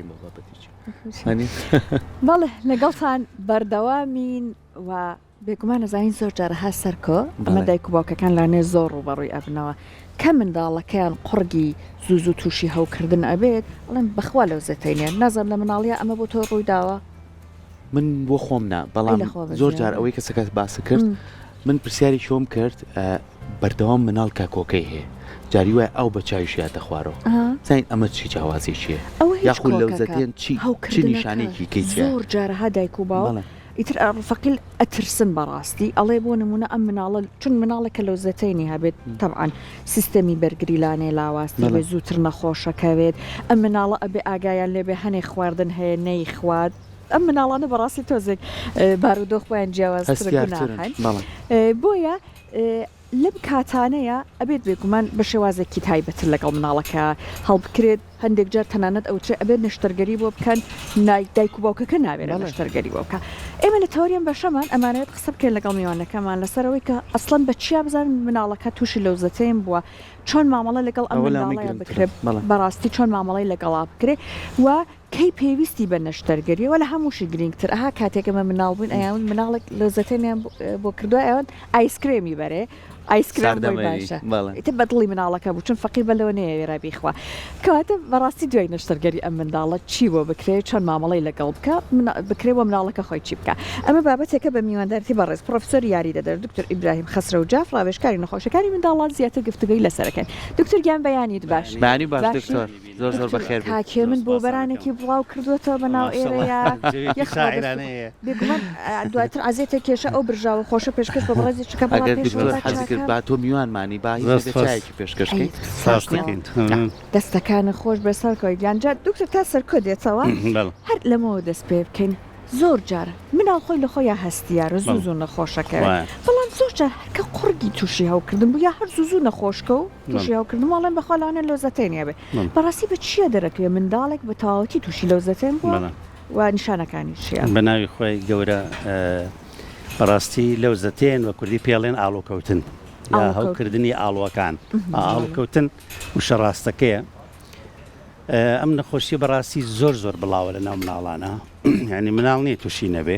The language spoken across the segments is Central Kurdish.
ناکەین بۆ بابەتێکی بەڵێ لەگەڵتان بەردەوامین و بێگومان نەزانین زۆر جارەها سەرکۆ ئەمە دایک و باوکەکان لانێ زۆر ڕوبەڕووی ئەبنەوە کە منداڵەکەیان قڕگی زوو تووشی هەوکردن ئەبێت ئەڵێن بەخوا لەوزەتەینێن نازانم لە مناڵیە ئەمە بۆ تۆ ڕوویداوە من بۆ خۆمنا بەڵام زۆر جار ئەوەی کەسەکەس باس کرد من پرسیاری شۆم کرد بەردەوام مناڵ کاکۆکەی هەیە جاری وای ئەو بە چاویشیاتە خوارەوە زین ئەمە چی جیاوازیشیە یاخود لەوزەتێن چی نیشانێکی کەیت زۆر جارەها دایک و باوە ئیتر ڕفەقیل ئەترسن بەڕاستی ئەڵێ بۆ نمونە ئەم مناڵە چون مناڵێکە لەوزەتەینی هەبێت تەبعاان سیستەمی بەرگریلانێ لاواستی بێ زووتر نەخۆشەکەوێت ئەم مناڵە ئەبێ ئاگایان لێبێ هەنێ خواردن هەیە نەی خوارد ئەم مناڵانە بەڕاستی تۆزێک بارودۆخ بۆیان جیاوازترن بۆیە لەم کاتانەیە ئەبێت بێگومان بە شێوازێکی تایبەتر لەگەڵ مناڵەکە هەڵبکرێت هەندێک جار تەنانەت ئەوترێ ئەبێت نەشتەرگەری بۆ بکەن دایک و باوکەکە ناوێت نەشتەرگەری بۆ بکە ئێمە لە تەوریان بەشەمان ئەمانەوێت قسە بکەین لەگەڵ میوانەکەمان لەسەرەوەی کە ئەسڵەن بە چیا بزانن مناڵەکە تووشی لەوزەتەیەم بووە چۆن مامەڵە لەگەڵ ئەم مناڵەیە بکرێت بەڕاستی چۆن مامەڵی لەگەڵا بکرێت و کەی پێویستی بە نەشتەرگەریەوە لە هەمووشی گرنگتر ئەها کاتێکەمە مناڵ بووین ئەیان مناڵێک لەوزەتەیان بۆ کردووە ئەوان ئایسکرێمی بەرێ ئایسکرێم باشە ئیتر بەدڵی مناڵەکە بوو چون فەقیر بەلەوە نەیەوێرا بیخوا کەواتە بەڕاستی دوای نەشتەرگەری ئەم منداڵە چی بۆ بکرێت چۆن مامەڵی لەگەڵ بکە بکرێەوە مناڵەکە خۆی چی بکە ئەمە بابەتێکە بە میواندارتی بەڕێز پرۆفسۆر یاری دەدەر دکتۆر ئیبراهیم خەسرە و جاف ڕاوێژکاری نەخۆشەکانی منداڵان زیاتر گفتوگوی لەسەرەکەن دکتۆر گیان بەیانیت باش بەیانی باش دکتۆر زۆر بەخێر کاکێ من بۆ بەرانێکی بڵاو کردوێتەوە بەناو ئێرەیە بێگومان دواتر ئازێتە کێشە ئەو برژاوە خۆشە پێشکەش بە بەڕێزی چکە کرد با تۆ میوانمانی باچایەکی پێشکەشکەی دەستەکانە خۆش بەسەرکەوە گیانجا دکتۆر تا سەرکۆ دێتەوە هەر لەمەوە دەست پێ بکەین زۆر جار مناڵ خۆی لە خۆیان هەستیارە زوو نەخۆشەکەوێت بەڵام زۆر جار هەرکە قڕگی تووشی هەوکردن بوو یا هەر زوو نەخۆشکە و تووشی هەوکردن وڵێن بەخۆلانە لەوزەتێنە بێ بەڕاستی بە چیە دەرەکەوێ منداڵێک بە تەواوەتی تووشی لەوزەتێن بووە و نیشانەکانی چیە بە ناوی خۆی گەورە بەڕاستی لەوزەتێن وە کوردی پێڵێن ئاڵۆکەوتن یا هەوکردنی ئاڵوەکان ئاڵوکەوتن وشە ڕاستەکەیە ئەم نەخۆشیە بەڕاستی زۆر بڵاوە لە ناو مناڵانە یعنی مناڵ نییە تووشی نەبێ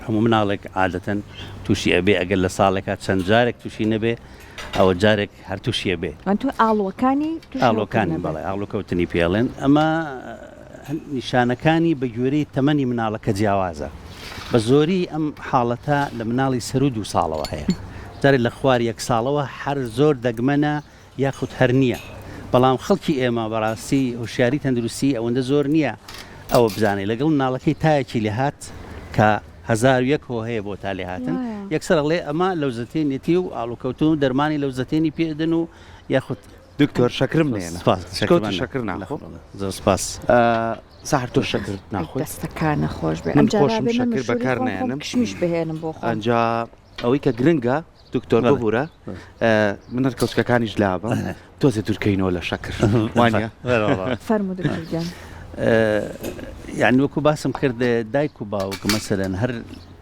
هەموو مناڵێک عادەتەن تووشی ئەبێ ئەگەر لە ساڵێکە چەند جارێک تووشی نەبێ ئەوە جارێک هەر تووشیە بێ تو ئاڵوەکانی بەڵێ ئاڵوکەوتنی پێڵێن ئەمە نیشانەکانی بە گوێرەی تەمەنی مناڵەکە جیاوازە بە زۆری ئەم حاڵەتە لە مناڵی سەر و 2 ساڵەوە هەیە جارێک لە خوار 1 ساڵەوە هەر زۆر دەگمەنە یاخود هەر نییە بەڵام خەڵکی ئێمە بەڕاستی هوشیاری تەندروستی ئەوەندە زۆر نییە ئەوە بزانێت لەگەڵ مناڵەکەی تایەکی لێهات کە 1001 هەیە بۆ تا لێهاتن یەکسەر ئەڵێ ئەمە لەوزەتێنێتی و ئاڵوکەوتن و دەرمانی لەوزەتێنی پێدن و یاخود دکتۆر شەکرم نێنە شەکر ناخۆ زۆر سپاس ساحر تۆ شەکر ناخۆی دەستەکانە خۆش بێ من خۆشم شەکر بەکار نێنم کشمیش بهێنم بۆ خۆم ئەنجا ئەوەی کە گرنگە دکتۆر ببوورە من هەر کەوچکەکانیش لابە تۆزێ دوورکەینەوە لە شەکر وانە فەرموو دکتۆر یعنی وەکو باسم کردێ دایک و باوک مەسەلەن هەر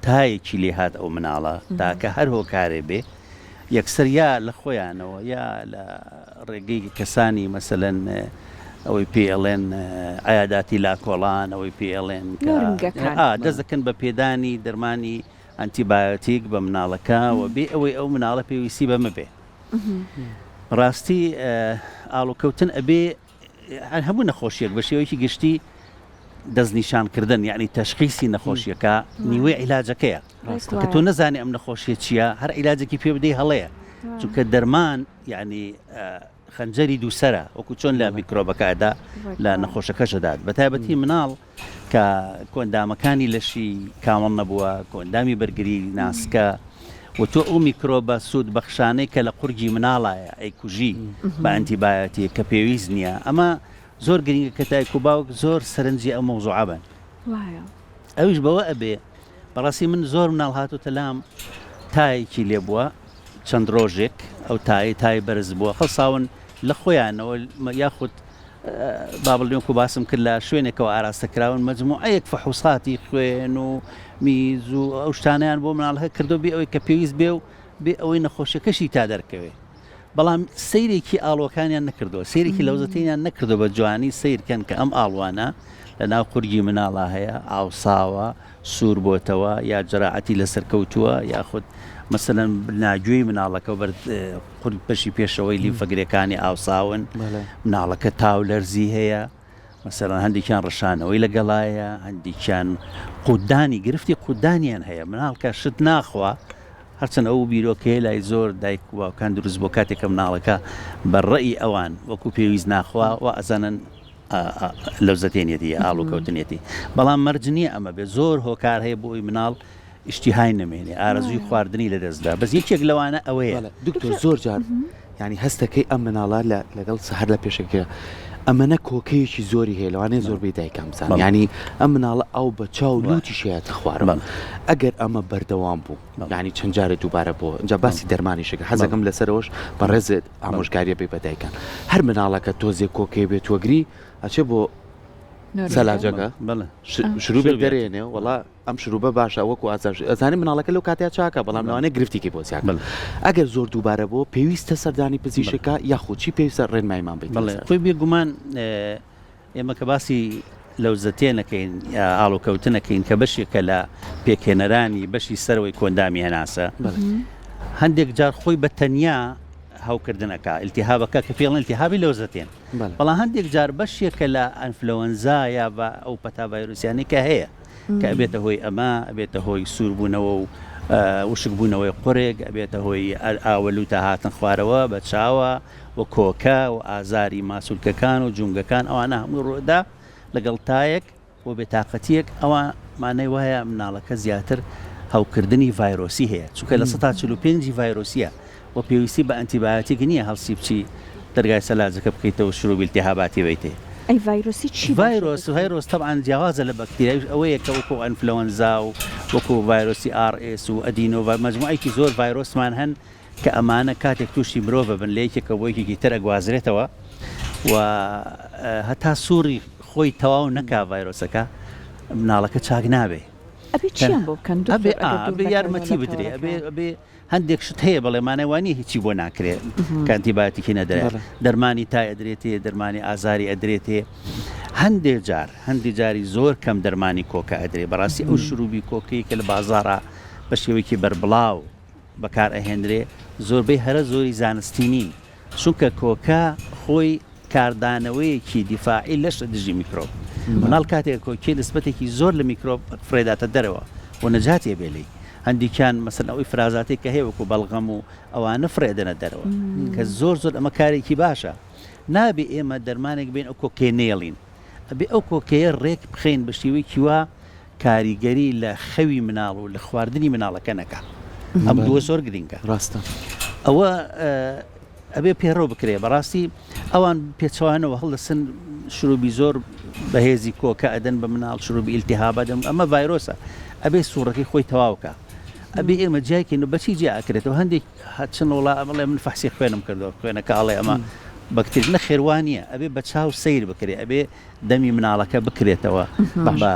تایەکی لێهات ئەو مناڵە تاکە هەر هۆکارێ بێ یەکسەر یا لە خۆیانەوە یا لە ڕێگەی کەسانی مەسەلەن ئەوەی پێڵێن ئایاداتی لاکۆڵان ئەوەی پێڵێن دەست دەکەن بە پێدانی دەرمانی ئەنتیبایۆتیک بە مناڵەکە و بێ ئەوەی ئەو مناڵە پێویستی بەمە بێ ڕاستی ئاڵوکەوتن ئەبێ هەموو نەخۆشیەک بە شێوەیەکی گشتی دەستنیشانکردن یعنی تەشخیصی نەخۆشیەکە نیوەی عیلاجەکەیە کە تۆ نەزانێ ئەم نەخۆشیە چییە هەر عیلاجێکی پێ بدەی هەڵەیە چونکە دەرمان یعنی خەنجەری دووسەرە وەکو چۆن لە میکرۆبەکەدا لە نەخۆشەکەشەدات بە تایبەتی مناڵ کە کۆندامەکانی لەشی کامەڵ نەبووە کۆندامی بەرگری ناسکە و تۆ ئەو میکرۆبە سوود بەخشانەی کە لە قورگی مناڵایە ئەیکوژی بە ئەنتیبایۆتیک کە پێویست نییە ئەمە زۆر گرنگە کە دایک و باوک زۆر سەرنجی ئەو مەوزوعە بن ئەویش بەوە ئەبێ بەڕاستی من زۆر مناڵ هاتوتە لام تایەکی لێبووە چەند ڕۆژێک ئەو تای بەرز بووە خەڵساون لە خۆیانەوە یاخود بابڵێنکو باسم کرد لە شوێنێکەوە ئاراستەکراون مەجموعەیەک فەحوساتی خوێن و میز و ئەو شتانیان بۆ مناڵەکە کردو بێ ئەوەی کە پێویست بێ و بێ ئەوەی نەخۆشیەکەشی تا دەرکەوێ بەڵام سەیرێکی ئاڵۆکانیان نەکردەوە سەیرێکی لەوزەتێنیان نەکردو بە جوانی سیرکەن کە ئەم ئاڵوانە لە ناو قورگی مناڵا هەیە ئاوساوە سوور بۆتەوە یا جەراعەتی لەسەر کەوتووە یاخود مثلەن ناگوێی مناڵەکە بەر قورگ پەشی پێشەوەی لیمفەگرەکانی ئاوساون مناڵەکە تاو لەرزی هەیە مثلەن هەندێکیان ڕەشانەوەی لەگەڵایە هەندێکیان قودانی گرفتی قودانیان هەیە مناڵکە شت ناخوا هەرچەند ئەو بیرۆکەیە لای زۆر دایک و باوکان دروست بۆ کاتێکە مناڵەکە بەڕێی ئەوان وەکو پێویست ناخوا و ئەزانن لەوزەتێنێتی ئاڵوکەوتنێتی بەڵام مەرج نییە ئەمە بێ زۆر هۆکار هەیە بۆی مناڵ ئیشتیهای نەمێنێ ئارەزوی خواردنی لەدەستدا بەس یەکێک لەوانە ئەوەیە دکتۆر زۆر جار ینی هەستەکەی ئەم مناڵە لەگەڵ سەهەر لە پێشەکە ئەمەنە کۆکەیەکی زۆری هەیە لەوانەیە زۆربەی دایکان بزان ینی ئەم مناڵە ئەو بە چاو لوتی شێتە خوارەوە ئەگەر ئەمە بەردەوام بوو ینی چەند جارە دووبارە بۆ اینجا باسی دەرمانیشەکە حەزەکەم لەسەرەوەش بە ڕێزت ئامۆژگاریە بێ بە دایکان هەر مناڵەکە تۆزێ کۆکەی بێت وەگری ئەچێ بۆ سەلاجەکە شروع دەرێنێ وڵا ئەم شروع بە باشە وەکو ئەزانانی مناڵەکە لەو کاتیا چاکە بەڵام لەوانەیە گرفتێکی بۆ زیاد ئەگەر زۆر دووبارە بۆ پێویستە سەردانی پزیشکە یاخۆچی پێویستە ڕێنمایمان بێت خۆی بێگومان ئێمە کە باسی لەوزەتێنەکەین ئاڵوکەوتنەکەین کە بەشێکە لە پێکێنەرانی بەشی سەرەوەی کۆندامی هەناسە هەندێک جار خۆی بە تەنیا هەوکردنەکە ئیلتیهابەکە کە پێڵێن ئیلتیهابی لەوزەتێن بەڵام هەندێک جار بەشێکە لە ئەنفلەوەنزا یا بە ئەو پەتا ڤایرۆسیانەی کە هەیە کە ئەبێتە هۆی ئەمە ئەبێتە هۆی سووربوونەوە و وشک بوونەوەی قوڕێک ئەبێتە هۆی ئاوەلوتە هاتن خوارەوە بە چاوە و کۆکە و ئازاری ماسوولکەکان و جونگەکان ئەوانە هەموو ڕۆدا لەگەڵ تایەک و بێتاقەتیەک ئەوە مانای وایە مناڵەکە زیاتر هەوکردنی ڤایرۆسی هەیە چونکە لە 145 ڤایرۆسیە و پێویستی بە ئەنتیبایۆتیک نییە هەڵسی بچی دەرگای سەلاجەکە بکەیتەوە شروع ئیلتیهاباتی بیتێ ئەی ڤایرۆسی چی ڤایرۆس طبعاً جیاوازە لە بەکتریای ئەوەیە کە وەکو ئەنفلەوەنزا و وەکو ڤایرۆسی RS و ئەدینۆڤا مەجموعەیەکی زۆر ڤایرۆسمان هەن کە ئەمانە کاتێک تووشی مرۆڤ بن لە یەکێکە بۆ یەکێکی تر ئەگوازرێتەوە و هەتا سووری خۆی تەواو نەکا ڤایرۆسەکە مناڵەکە چاک نابێ ئەبێ یارمەتی بدرێ ئەبێ هەندێک شت هەیە بەڵێ مانەوانی هیچی بۆ ناکرێت کانتیبایۆتیکی نەدرێت دەرمانی تای ئەدرێتێ دەرمانی ئازاری ئەدرێتێ هەندێک جاری زۆر کەم دەرمانی کۆکە ئەدرێ بەڕاستی ئەو شروعی کۆکەی کە لە بازاڕە بە شێوەیەکی بەربڵاو بەکار ئەهێنرێ زۆربەی هەرە زۆری زانستی نین چونکە کۆکە خۆی کاردانەوەیەکی دیفاعی لەش دژی میکرۆب مناڵ کاتێک کۆکێ نسبەتێکی زۆر لە میکرۆب فرێداتە دەرەوە و نەجاتێ بێلی هەندێکیان مەسەن ئەوەی فرازاتێک کە هەیە وەکو بەڵغەم و ئەوانە فرێدەنە دەرەوە کە زۆر ئەمە کارێکی باشە نابێ ئێمە دەرمانێک بین ئەو کۆکێ نێڵین ئەبێ ئەو کۆکەیە ڕێک بخێن بە شێوەیەکی وا کاریگەری لە خەوی مناڵ و لە خواردنی مناڵەکە نەکە ئەم دووە زۆر گرنگە ڕاستە ئەوە ئەبێ پێڕۆ بکرێ بەڕاستی ئەوان پێچوانەوە هەڵدەسن شروعی زۆر بەهێزی کۆکە ئەدەن بە مناڵ شروعی ئیلتیهابە دەم ئەمە ڤایرۆسە ئەبێ سوورەکەی خۆی تەواوکە ئەبێ ئێمە جایکەین و بەچی جیا ئەکرێتەوە هەندێک هەچن وڵا ئەمەڵێ من فەحسی خوێنم کردەوە خوێنەکە ئەڵێ ئەمە بەکتری نە خێوانیە ئەبێ بە چاو سیر بکرێ ئەبێ دەمی مناڵەکە بکرێتەوە بە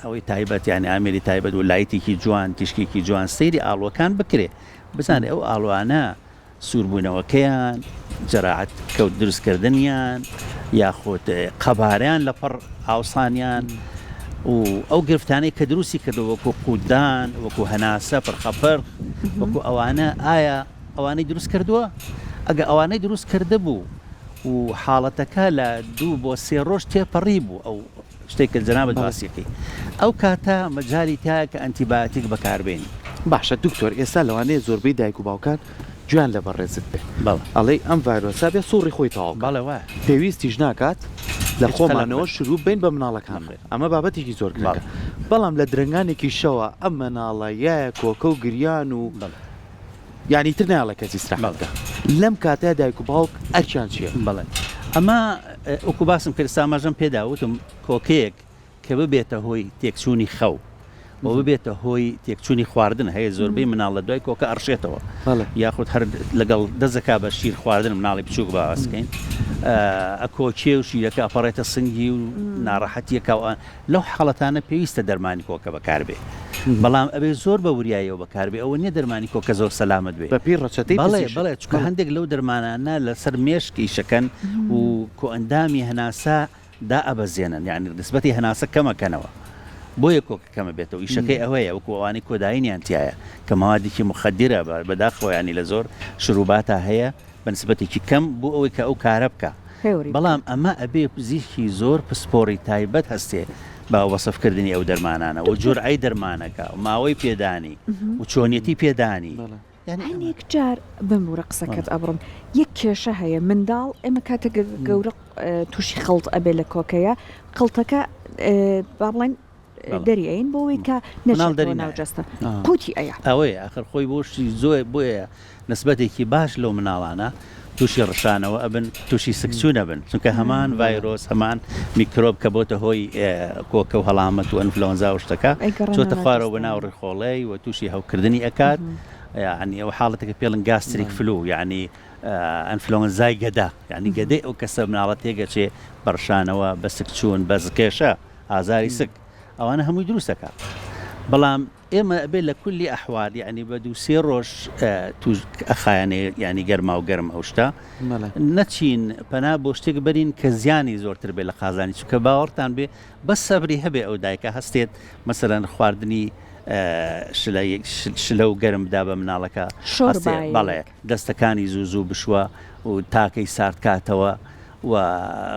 ئەوەی تایبەت یانی ئامێری تایبەت و لایتێکی جوان تیشکێکی جوان سەیری ئاڵوەکان بکرێ بزانێ ئەو ئاڵوانە سووربوونەوەکەیان جەراعەت کەوت دروستکردنیان یاخۆت قەباریان لە پڕ ئاوسانیان و ئەو گرفتانەی کە دروستی کردەوە وەکو قودان وەکو هەناسە پڕخەپەر وەکو ئەوانە ئایا ئەوانەی دروست کردووە ئەگە ئەوانەی دروست کرده بوو و حاڵەتەکە لە 2 بۆ 3 ڕۆژ تێپەڕی بوو ئەو شتێککە جەنابەت باسیەکەی ئەو کاتە مەجای تایە کە ئەنتیبایۆتیک بەکاربێنی باشە دکتۆر ئێستا لەوانەیە زۆربەی دایک و باوکان جوان لە بەڕێزت بێ ئەڵێ ئەم ڤایرۆسا بێ سووڕی خۆی تەواو باڵەوە پێویستیش ناکات لە خۆمانەوە شروع بین بە مناڵەکان بێت ئەمە بابەتێکی زۆر گرنگە بەڵام لە درنگانێکی شەوە ئەم مناڵە یایە کۆکە و گریان و یعنی تر ناڵە کەسی استراحەتکە لەم کاتەیە دایک و باوک ئەرچیان چییە بەڵێ ئەمە وەکو باسم کرد ساماژەم پێداوتم کۆکەیەک کە ببێتە هۆی تێکچوونی خەو بۆ ببێتە هۆی تێکچوونی خواردن هەیە زۆربەی مناڵ لە دوای کۆکە ئەڕشێتەوە یاخود هەر لەگەڵ دەزەکا بە شیر خواردن مناڵی بچووک باسکەین ئەکۆچێ و شیرەکە ئەپەڕێتە سنگی و ناڕەحەتیەکە لەو حاڵەتانە پێویستە دەرمانی کۆکە بەکاربێ بەڵام ئەبێ زۆر بە وریایەوە بەکاربێ ئەوە نیە دەرمانی کۆکە زۆر سەلامت بێ بە پیر ڕەچەتەی بەڵێ چکە هەندێک لەو دەرمانانە لەسەر مێشکی شەکەن و کۆئەندامی هەناسا دا ئەبەزێنن یعنی نسبەتی هەناسە کەمەکەنەوە بۆیە کۆکە کەمە بێتەوە ئیشەکەی ئەوەیە وەکو ئەوانەی کۆداینیان تایە کە مەوادێکی مخەدرە بەداخەوە ینی لە زۆر شروباتە هەیە بە نسبەتێکی کەم بۆ ئەوەی کە ئەو کارە بکە بەڵام ئەمە ئەبێ پزیشکی زۆر پسپۆری تایبەت هەستێ با وەسفکردنی ئەو دەرمانانە و جورعی دەرمانەکە و ماوەی پێدانی و چۆنیەتی پێدانی هەنێک جار بمورە قسەکەت ئەبڕم یەک کێشە هەیە منداڵ ئێمە کاتە گەورە تووشی خەڵت ئەبێ لە کۆکەیە قڵتەکە با بڵێن دەریین بۆەوەی کە ناوجەستە قوتی ئەیە ئەوەی آخر خۆی بۆشی زۆر بۆیە نسبەتێکی باش لەو مناڵانە تووشی ڕشانەوە ئەبن تووشی سکسچوونە بن چونکە هەمان ڤایرۆس هەمان میکرۆب کە بۆتە هۆی کۆکە و هەڵامەت و ئەنفلۆنزا و شتەکە چۆتە خوارەوە بەناو ڕێخۆڵەی و تووشی هەوکردنی ئەکات یعنی ئەو حاڵەتەکە پێڵن گاستریک فلو یعنی ئەنفلۆنزای گەدا یعنی گەدەی ئەو کەسە مناڵەت تێگەچێ بەڕشانەوە بە سکچوون بە زکێشە ئازاری سک ئەوانە هەمووی دروستەکە بەڵام ئێمە ئەبێ لە کولی ئەحوال یعنی بە دوو سێ ڕۆژ ئەخایانێ ینی گەرما و گەرم ئەو شتە نەچین پەنا بۆ شتێک بەرین کە زیانی زۆرتر بێ لە قازانی چونکە باوەڕتان بێ بە سەبری هەبێ ئەو دایکە هەستێت مەسەرەن خواردنی شلە و گەرم بدا بە مناڵەکە بەڵێ دەستەکانی زوو بشوە و تاکەی سارد کاتەوە و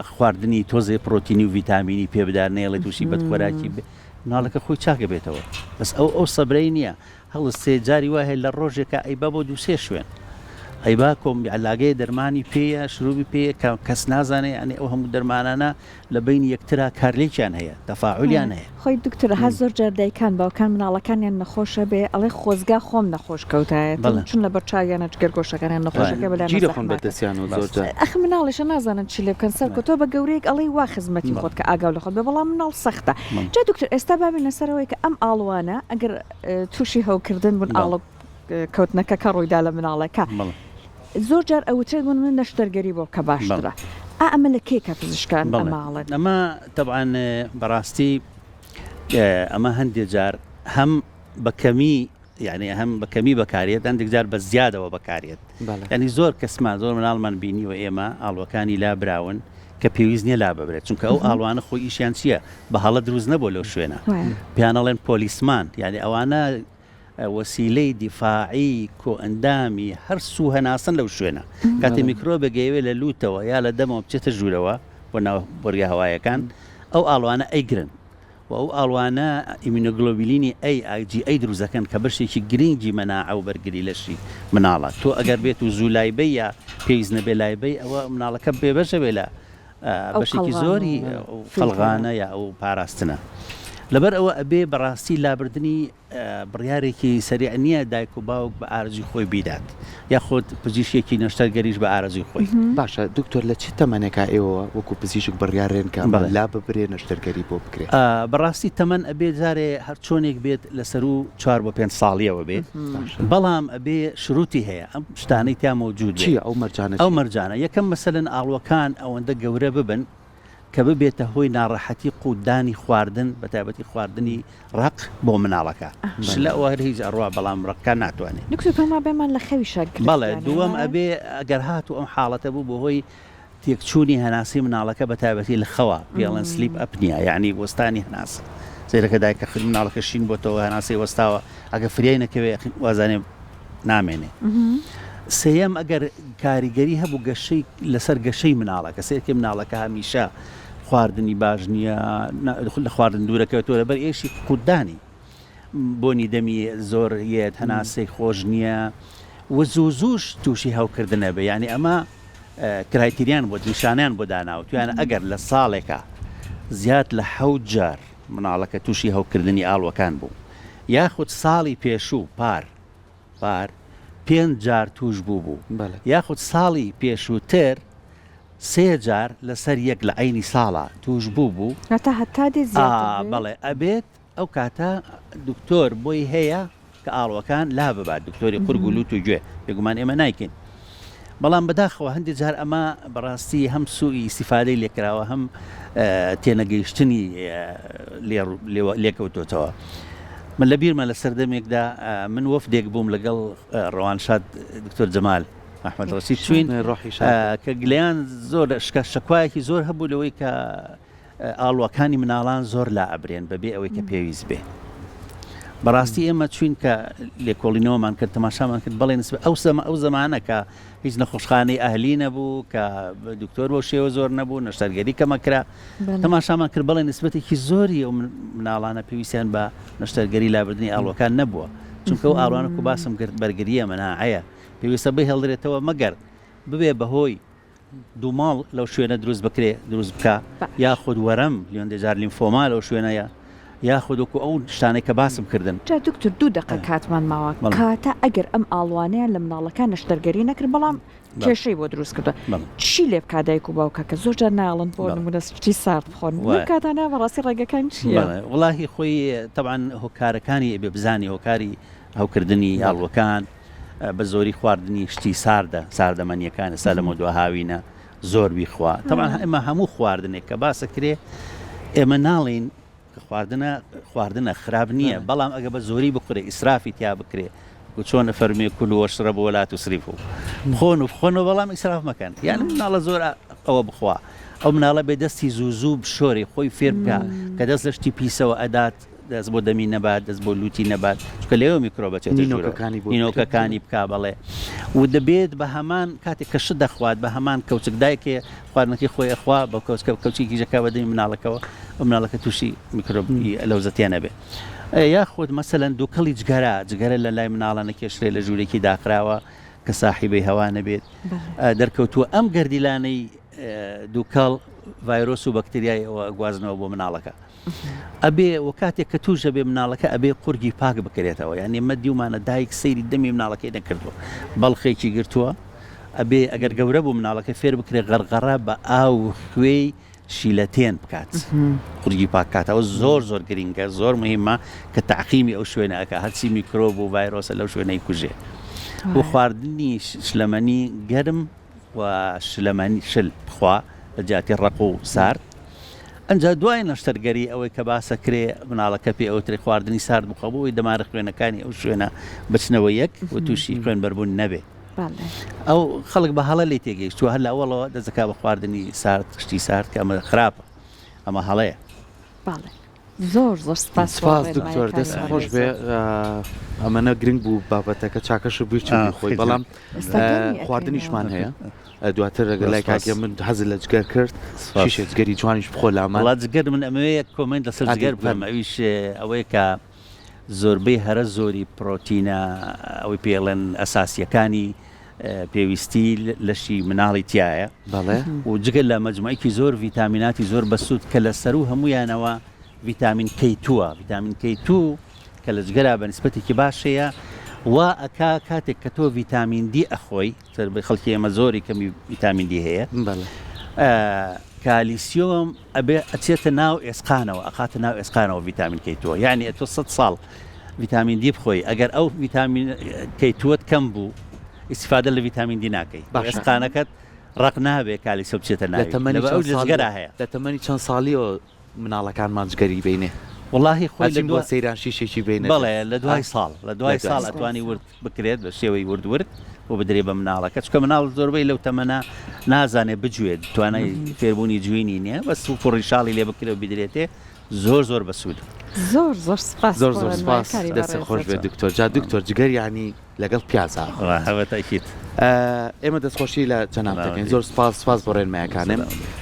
خواردنی تۆزێ پرۆتینی و ڤیتامینی پێ بدار نێڵێ تووشی بەدخۆراکی مناڵەکە خۆی چاکە بێتەوە بەس ئەو سەبرەی نییە هەڵستێ جاری وایە لە ڕۆژێکە ئەیبا بۆ دووسێ شوێن ئەیبا کۆم علاگەی دەرمانی پێیە شروعی پێ کەس نازانێ ئەنێ ئەو هەموو دەرمانانە لە بینی یەکترا کارلێکیان هەیە تەفاعولیان هەیە خۆی دکتۆر هە زۆر جار دایکان باوکان مناڵەکانیان نەخۆشە بێ ئەڵێ خۆزگا خۆم نەخۆش کەوتایە چون لە بەرچاویانە جگەرگۆشەکانیان نەخۆشەکە ئەخ مناڵیشە نازانن چی لێ بکەن سەر کە تۆ بە گەورەیەک ئەڵێ وا خزمەتی خۆت کە ئاگاو لە خۆت بێ بەڵام مناڵ سەختە جا دکتۆر ئێستا بابین لەسەرەوەی کە ئەم ئاڵوانە ئەگەر تووشی هەوکردن بوون ئاڵە کەوتنەکە کە ڕوویدا لە مناڵەکە زۆر جار ئەوترێت بوون من نەشتەرگەری بۆ کە باشترە ئەمە لە کێکە پزیشکان ئەماڵن ئەمە طبعاً بەڕاستی ئەمە هەندێک جار هەم بەکەمی یعنی هەم بەکەمی بەکارێت هەندێک جار بە زیادەوە بەکارێت ینی زۆر کەسمان زۆر مناڵمان بینی و ئێمە ئاڵوەکانی لابراون کە پێویست نیە لا ببرێت چونکە ئەو ئاڵوانە خۆی ئیشیان چییە بە هەڵە دروست نەبوو لەو شوێنە پیانەڵێن پۆلیسمان یعنی ئەوانە وەسیلەی دیفاعی کۆئەندامی هەر سوو هەناسن لەو شوێنە کاتی میکرۆبە گەیوێ لە لوتەوە یا لە دەمەوە بچێتە ژوورەوە بۆ ناو بۆرگە هەوایەکان ئەو ئاڵوانە ئەیگرن و ئەو ئاڵوانە ئیمینۆگلۆبیلینی ئەی دروزەکەن کە بەشێکی گرنگی مەناعە و بەرگری لەشی مناڵە تۆ ئەگەر بێت و زوو لایبەی یا پێویست نەبێ لایبەی ئەوە مناڵەکە بێبەشە بێ لە بەشێکی زۆری فەڵغانە یا ئەو پاراستنە لەبەر ئەوە ئەبێ بەڕاستی لابردنی بڕیارێکی سەریع نییە دایک و باوک بە ئارزوی خۆی بیدات یا خۆت پزیشکێکی نەشتەرگەریش بە ئارزوی خۆی باشە دکتۆر لە چ تەمەنێکا ئێوە وەکو پزیشک بڕیارێن کە لا ببرێ نەشتەرگەری بۆ بکرێت بەڕاستی تەمەن ئەبێ جارێ هەر چۆنێک بێت لەسەر و 4 بۆ 5 ساڵیەوە بێت بەڵام ئەبێ شروتی هەیە ئەم شتانەی تا مەوجود چی ئەو مەرجانە یەکەم مەسەلەن ئاڵوەکان ئەوەندە گەورە ببن کە ببێتە هۆی ناڕەحەتی قودانی خواردن بە تایبەتی خواردنی ڕق بۆ مناڵەکە لە ئەوە هیچ ئەڕوا بەڵام ڕقەکە ناتوانێت نکتۆما بێمان لە خەوی شەک بەڵێ دووەم ئەبێ ئەگەر هاتو ئەم حاڵەتە بوو بۆ هۆی تێکچوونی هەناسی مناڵەکە بە تایبەتی لە خەوە پێڵەن سلیپ ئەپنیا یعنی وەستانی هەناس زێرەکە دایکە مناڵەکە شین بۆتەوە هەناسی وەستاوە ئەگە فریای نەکەوێ وازانێ نامێنێ سێەم ئەگەر کاریگەری هەبوو گەشەی لەسەر گەشەی مناڵەکە سێرکە مناڵەکە هەمیشە خواردنی باش نییە لە خواردن دوورەکەوێتەوە لەبەر ئێشی قودانی بۆنی دەمی زۆر یەت هەناسەی خۆش نییە و زووش تووشی هەوکردنە بێ ینی ئەمە کرایتریان بۆ نیشانیان بۆ داناوە تویانە ئەگەر لە ساڵێکە زیاد لە 7 جار مناڵەکە تووشی هەوکردنی ئاڵوەکان بوو یاخود ساڵی پێشوو پار 5 جار توش بوو یاخود ساڵی پێشووتر 3 جار لەسەر یەک لە عینی ساڵە توش بوو بەڵێ ئەبێت ئەو کاتە دکتۆر بۆی هەیە کە ئاڵوەکان لا ببات دکتۆری قورگ و لوت و گوێ بێگومان ئێمە نایکەین بەڵام بەداخەوە هەندێک جار ئەمە بەڕاستی هەم سوئی استیفادەی لێکراوە هەم تێنەگەیشتنی لێکەوتۆتەوە من لەبیرمە لە سەردەمێکدا من وەفدێک بووم لەگەڵ ڕەوانشاد دکتۆر جەمال ئەحمەد ڕەشید چوین کە گلیان زۆر شکوایەکی زۆر هەبوو لەوەی کە ئاڵوەکانی مناڵان زۆر لا ئەبرێن بەبێ ئەوەی کە پێویست بێ. بەڕاستی ئێمە چوین کە لێکۆڵینەوەمان کرد تەماشامان کرد بەڵێ نسبەت ئەو زەمانە کە هیچ نەخۆشخانەی ئەهلی نەبوو کە دکتۆر بۆ شێوە زۆر نەبوو نەشتەرگەری کەمەکرا تەماشامان کرد بەڵێ نسبەتێکی زۆری ئەو مناڵانە پێویستیان بە نەشتەرگەری لابردنی ئاڵوەکان نەبووە چونکە ئەو ئاڵوانە و باسم کرد بەرگریە مەناعەیە پێویستە بێ هەڵدرێتەوە مەگەر ببێ بەهۆی دوو ماڵ لەو شوێنە دروست بکرێ دروست بکە یاخود وەرەم لیۆندێجار لیمفۆما لەو شوێنەیە یاخودکو ئەو شتانەی کە باسم کردن. جا دکتۆر 2 دقە کاتمان ماوە کاتە ئەگەر ئەم ئاڵوانیان لە مناڵەکان نەشتەرگەری نەکرد بەڵام کێشەی بۆ دروست کردە چی لێ بکا دایک و باوکە کە زۆرجار ناڵن بۆ نمونە سپی سارد بخۆن کاتانە بەڕاستی ڕێگەکان چییە؟ وڵاهی خۆی طبعاً هۆکارەکانی بێ بزانی هۆکاری هەوکردنی ئاڵوەکان بە زۆری خواردنی شتی ساردەمەنیەکان ئێستا لەمە دو هاوینە زۆر بیخوا طبعاً ئێمە هەموو خواردنێک کە باسە کرێ ئێمە ناڵین خواردنە خراپ نییە بەڵام ئەگە بە زۆری بخورێ ئیسرافی تیا بکرێ چۆن فەرمی کول وەشرە بۆ وڵات و سریف و بخۆن و بەڵام ئیسراف مەکەن یعنی مناڵە زۆر ئەوە بخوا ئەو مناڵە بێ دەستی زوو بشۆری خۆی فێر بکە کە دەست لە شتی پیسەوە ئەدات دەست بۆ دەمی نەبات دەست بۆ لوتی نەبات چکە لێەوە میکرۆبەچێت نینۆکەکانی بکا بەڵێ و دەبێت بە هەمان کاتێک کە شت دەخوات بە هەمان کەوچکدایکێ خواردنەکەی خۆی ئەخوا بە کەوچێکی ژەکە بە دەمی مناڵەکەەوە ئەو مناڵەکە تووشی میکرۆبی لەوزەتیانە بێ یاخود مەسەلەن دووکەڵی جگەرە لە لای مناڵە نەکێشرێ لە ژوورێکی داخراوە کە ساحیبەی هەوا نەبێت دەرکەوتووە ئەم گەردیلانەی دووکەڵ ڤایرۆس و بەکتریای ئەوە گوازنەوە بۆ مناڵەکە ئەبێ و کاتێک کە تووشە بێ مناڵەکە ئەبێ قورگی پاک بکرێتەوە یعنی ئێمە دیومانە دایک سەیری دەمی مناڵەکەی نەکردووە بەڵخێکی گرتووە ئەبێ ئەگەر گەورە بوو مناڵەکە فێر بکرێت غەرغەڕە بە ئاو خوێی شیلەتێن بکات قورگی پاکاتەوە زۆر گرینگە زۆر مهمە کە تعقیمی ئەو شوێنەکە هەرچی میکرۆب و ڤایرۆسە لەو شوێنەی کوژێ و خواردنی شلەمەنی گەرم و شلەمەنی شل بخوا لە جیاتی ڕق و سارد ئەنجا دوای نەشتەرگەری ئەوەی کە باسە کرێ مناڵەکە پێ ئەوتری خواردنی سارد بخەبووی دەمارە خوێنەکانی ئەو شوێنە بچنەوە یەک و تووشی خوێن بەربوون نەبێ ئەو خەڵک بە هەڵە لی تێگەیشت چوە هەر لە ئەوڵەوە دەزەکا بە خواردنی سارد شتی سارد کە ئەمە خراپە ئەمە هەڵەیە زۆر سپاس دکتۆر دەست خۆش بێ ئەمەنە گرنگ بوو بابەتەکە چاکەش و بیرچی خۆی بەڵام خواردنیشمان هەیە دواتر لای کاکە من حەزت لە جگەر کرد شیشە جگەری جوانیش بخۆ لامان جگەر من ئەمەوەیە کۆمنت لەسەر جگەر بکەم ئەویش ئەوەیە کە زۆربەی هەرە زۆری پرۆتینە ئەوەی پێڵێن ئەساسیەکانی پێویستی لەشی مناڵی تایە و جگەر لە مەجموعەیەکی زۆر ڤیتامیناتی زۆر بەسوود کە لە سەر و هەموویانەوە ڤیتامین K2 ڤیتامین K2 کە لە جگەرا بە نسبەتێکی باشەیە وا ئەکا کاتێک کە تۆ ڤیتامین دی ئەخۆی سەر بە خەڵکی ئێمە زۆری کەمی ڤیتامین دی هەیە کالیسیۆم ئەبێ ئەچێتە ناو ئێسقانەوە ئەقاتە ناو ئێسقانەوە ڤیتامین K2 یعنی تۆ 100 ساڵ ڤیتامین دی بخۆی ئەگەر ئەو ڤیتامین K2 کەم بوو ئیسفادە لە ڤیتامین دی ناکەی ئێسقانەکەت ڕق نابێ کالیسیۆم بچێتە ناوی جگەرا هەیە لە تەمەنی چەند ساڵیەوە مناڵەکانمان جگەری بینێ واللهی خۆی بۆ سەیران شیشێکی بینێ بەڵێ لە دوای ساڵ ئەتوانی ورد بکرێت بە شێوەی وردورد و بدرێ بە مناڵەکە چکە مناڵ زۆربەی لەو تەمەنە نازانێت بجوێت توانای فێربوونی جوێنی نییە بە سو کوڕیشاڵی لێ بکرێت و بدرێتێ زۆر بەسوود زۆر سپاس دەست خۆش بێت دکتۆر جا دکتۆر جگەر یعنی لەگەڵ پیازە هەوەتەکیت ئێمە دەستخۆشی لە جەنابەکەین زۆر سپاس بۆ ڕێنمایەکانم